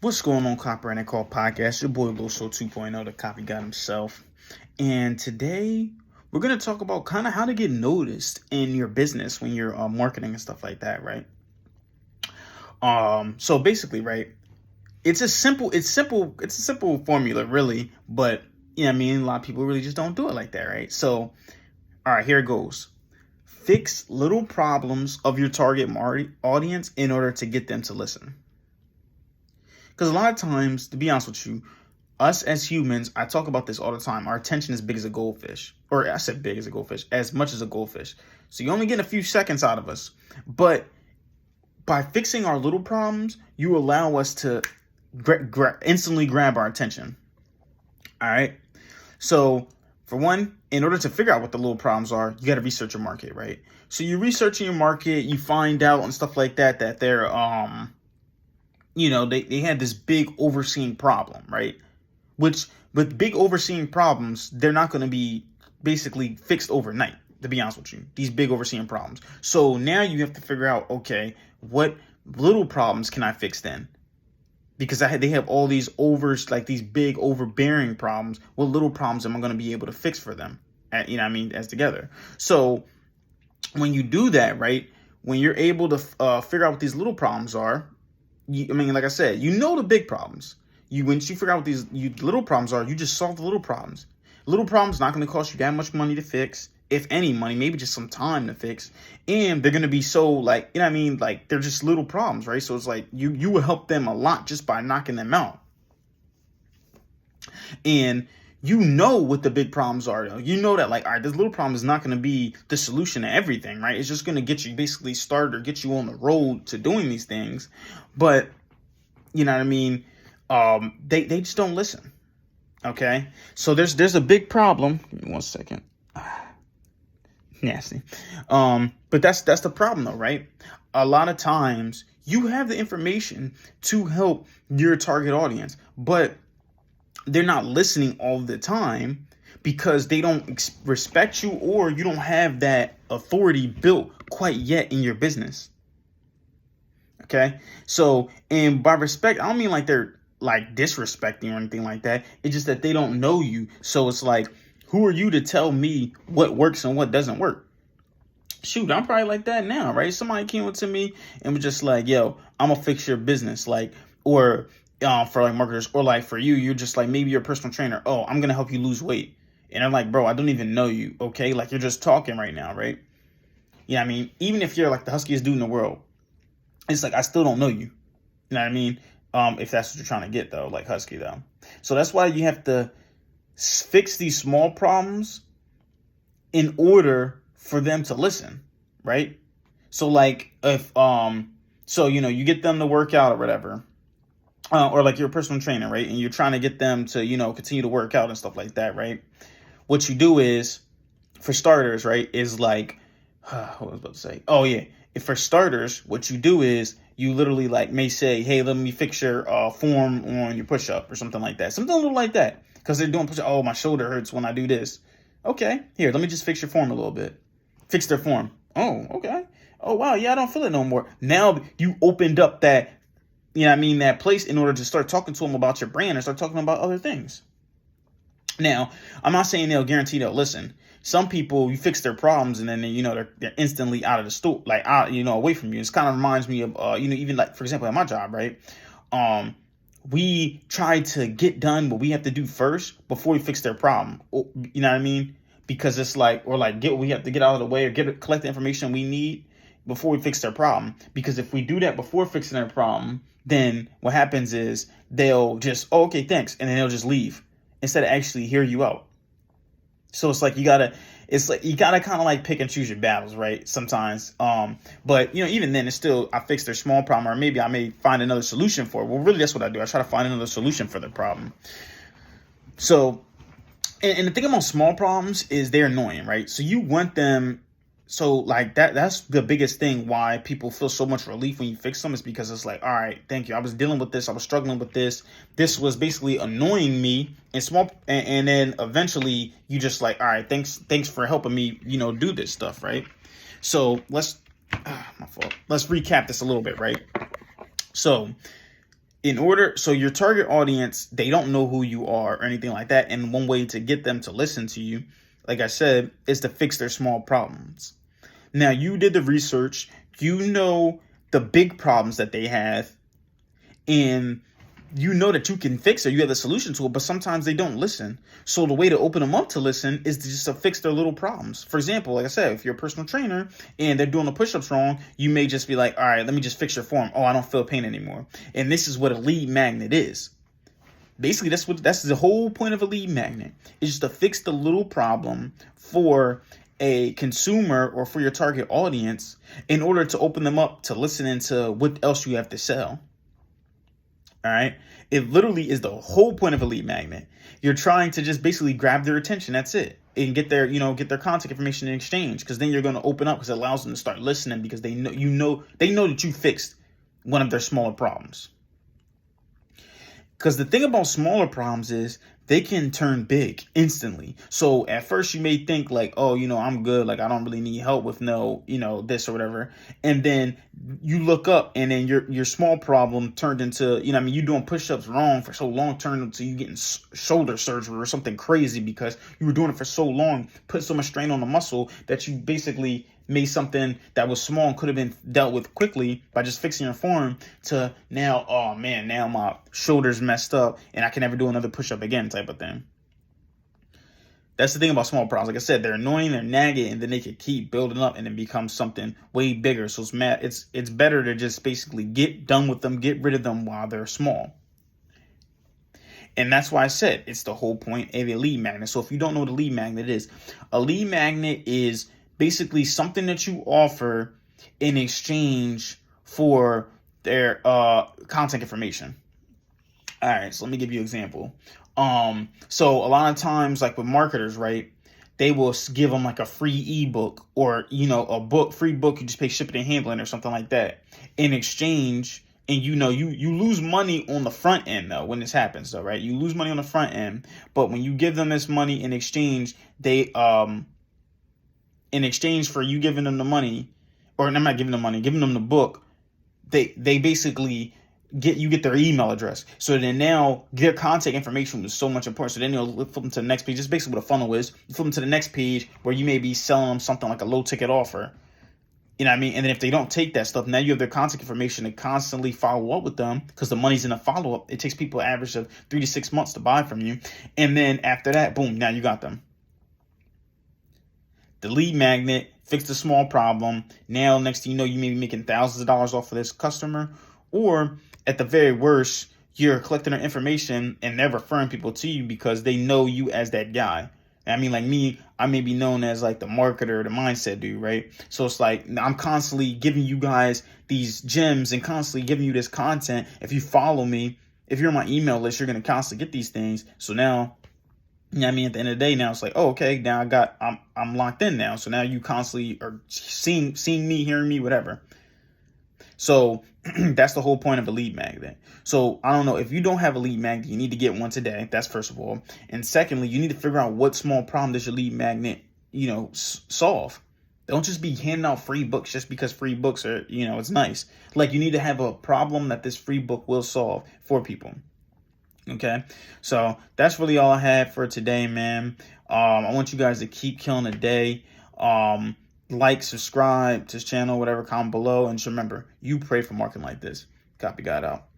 What's going on, Copywriting Call Podcast? Your boy Loso 2.0, the copy guy himself. And today we're going to talk about kind of how to get noticed in your business when you're marketing and stuff like that, right? So basically, right, it's a simple formula, really, but I mean, a lot of people really just don't do it like that, right? So, all right, here it goes. Fix little problems of your target audience in order to get them to listen. Because a lot of times, to be honest with you, us as humans, I talk about this all the time. Our attention is big as a goldfish. Or I said big as a goldfish, as much as a goldfish. So you only get a few seconds out of us. But by fixing our little problems, you allow us to instantly grab our attention. All right. So for one, in order to figure out what the little problems are, you got to research your market, right? So you're researching your market, you find out and stuff like that, that they're, they had this big overseeing problem, right? Which, with big overseeing problems, they're not going to be basically fixed overnight, to be honest with you, these big overseeing problems. So now you have to figure out, okay, what little problems can I fix then? Because they have all these these big overbearing problems. What little problems am I going to be able to fix for them? As together. So when you do that, right, when you're able to figure out what these little problems are, like I said, the big problems. Once you figure out what these little problems are, you just solve the little problems. Little problems not going to cost you that much money to fix, if any money, maybe just some time to fix. And they're going to be so they're just little problems, right? So it's like you will help them a lot just by knocking them out. And what the big problems are, though. You know that, all right, this little problem is not going to be the solution to everything, right? It's just going to get you basically started or get you on the road to doing these things. But, you know what I mean? They just don't listen. Okay? So there's a big problem. Give me 1 second. Nasty. But that's the problem, though, right? A lot of times you have the information to help your target audience, but they're not listening all the time because they don't respect you, or you don't have that authority built quite yet in your business. Okay. So, and by respect, I don't mean like they're like disrespecting or anything like that. It's just that they don't know you. So it's like, who are you to tell me what works and what doesn't work? Shoot, I'm probably like that now, right? Somebody came up to me and was just like, yo, I'm gonna fix your business. Or for like marketers, or like for you, you're just like, maybe you're a personal trainer. Oh, I'm going to help you lose weight. And I'm like, bro, I don't even know you. Okay. Like, you're just talking right now. Right. Yeah. I mean, even if you're like the huskiest dude in the world, it's like, I still don't know you. You know what I mean? If that's what you're trying to get, though, like husky, though. So that's why you have to fix these small problems in order for them to listen. Right. So like if, you get them to work out or whatever. Or like you're a personal trainer, right? And you're trying to get them to, continue to work out and stuff like that, right? What you do is, for starters, right, is like, what was I about to say? Oh, yeah. If for starters, what you do is you literally may say, hey, let me fix your form on your push-up or something like that. Something a little like that. Because they're doing push-up. Oh, my shoulder hurts when I do this. Okay, here, let me just fix your form a little bit. Fix their form. Oh, okay. Oh, wow, yeah, I don't feel it no more. Now you opened up that that place in order to start talking to them about your brand and start talking about other things. Now, I'm not saying they'll listen. Some people, you fix their problems and then they're instantly out of the store, away from you. It kind of reminds me of even like, for example, at my job, right? We try to get done what we have to do first before we fix their problem. You know what I mean? Because it's like, or like we have to get out of the way or collect the information we need before we fix their problem. Because if we do that before fixing their problem, then what happens is they'll just, oh, okay, thanks. And then they'll just leave instead of actually hear you out. So it's like, you gotta kind of like pick and choose your battles, right? Sometimes. But even then it's still, I fix their small problem, or maybe I may find another solution for it. Well, really that's what I do. I try to find another solution for the problem. So, and the thing about small problems is they're annoying, right? So you want them. So like that's the biggest thing why people feel so much relief when you fix them, is because it's like, all right, thank you. I was dealing with this. I was struggling with this. This was basically annoying me and then eventually you just like, all right, thanks for helping me, do this stuff. Right. So my fault. Let's recap this a little bit. Right. So So your target audience, they don't know who you are or anything like that. And one way to get them to listen to you, like I said, is to fix their small problems. Now, you did the research, you know the big problems that they have, and you know that you can fix it. You have the solution to it, but sometimes they don't listen. So the way to open them up to listen is to just to fix their little problems. For example, like I said, if you're a personal trainer and they're doing the push-ups wrong, you may just be like, all right, let me just fix your form. Oh, I don't feel pain anymore. And this is what a lead magnet is. Basically, that's the whole point of a lead magnet, is just to fix the little problem for a consumer or for your target audience in order to open them up to listening to what else you have to sell. All right. It literally is the whole point of a lead magnet. You're trying to just basically grab their attention. That's it. And get their contact information in exchange, because then you're going to open up, because it allows them to start listening, because they know that you fixed one of their smaller problems. Because the thing about smaller problems is they can turn big instantly. So at first you may think like, oh, I'm good. Like, I don't really need help with this or whatever. And then you look up, and then your small problem turned into, you doing push-ups wrong for so long, turned into you getting shoulder surgery or something crazy, because you were doing it for so long, put so much strain on the muscle that you basically made something that was small and could have been dealt with quickly by just fixing your form, to now, oh man, now my shoulder's messed up and I can never do another push-up again type of thing. That's the thing about small problems. Like I said, they're annoying, they're nagging, and then they could keep building up and it becomes something way bigger. So it's better to just basically get done with them, get rid of them while they're small. And that's why I said it's the whole point of a lead magnet. So if you don't know what a lead magnet is, a lead magnet is basically something that you offer in exchange for their contact information. All right, so let me give you an example. So a lot of times, like with marketers, right, they will give them like a free ebook, or a free book. You just pay shipping and handling or something like that in exchange. And you lose money on the front end though when this happens though, right? You lose money on the front end, but when you give them this money in exchange, they in exchange for you giving them the money, or I'm not giving them money, giving them the book, they basically get their email address. So then now their contact information was so much important. So then you'll flip them to the next page. Just basically what a funnel is. You flip them to the next page where you may be selling them something like a low ticket offer. You know what I mean? And then if they don't take that stuff, now you have their contact information to constantly follow up with them, because the money's in a follow up. It takes people an average of 3 to 6 months to buy from you. And then after that, boom, now you got them. The lead magnet fixed a small problem. Now, next thing you know, you may be making thousands of dollars off of this customer. Or at the very worst, you're collecting their information and they're referring people to you because they know you as that guy. I mean, like me, I may be known as like the marketer, the mindset dude, right? So it's like I'm constantly giving you guys these gems and constantly giving you this content. If you follow me, if you're on my email list, you're going to constantly get these things. So now, at the end of the day, now it's like, oh, okay, now I'm locked in now. So now you constantly are seeing me, hearing me, whatever. So that's the whole point of a lead magnet. So I don't know, if you don't have a lead magnet, you need to get one today. That's first of all. And secondly, you need to figure out what small problem does your lead magnet, solve. Don't just be handing out free books just because free books are, it's nice. Like, you need to have a problem that this free book will solve for people. Okay, so that's really all I had for today, man. I want you guys to keep killing the day. Like, subscribe to this channel, whatever, comment below. And just remember, you pray for marketing like this. Copy, God out.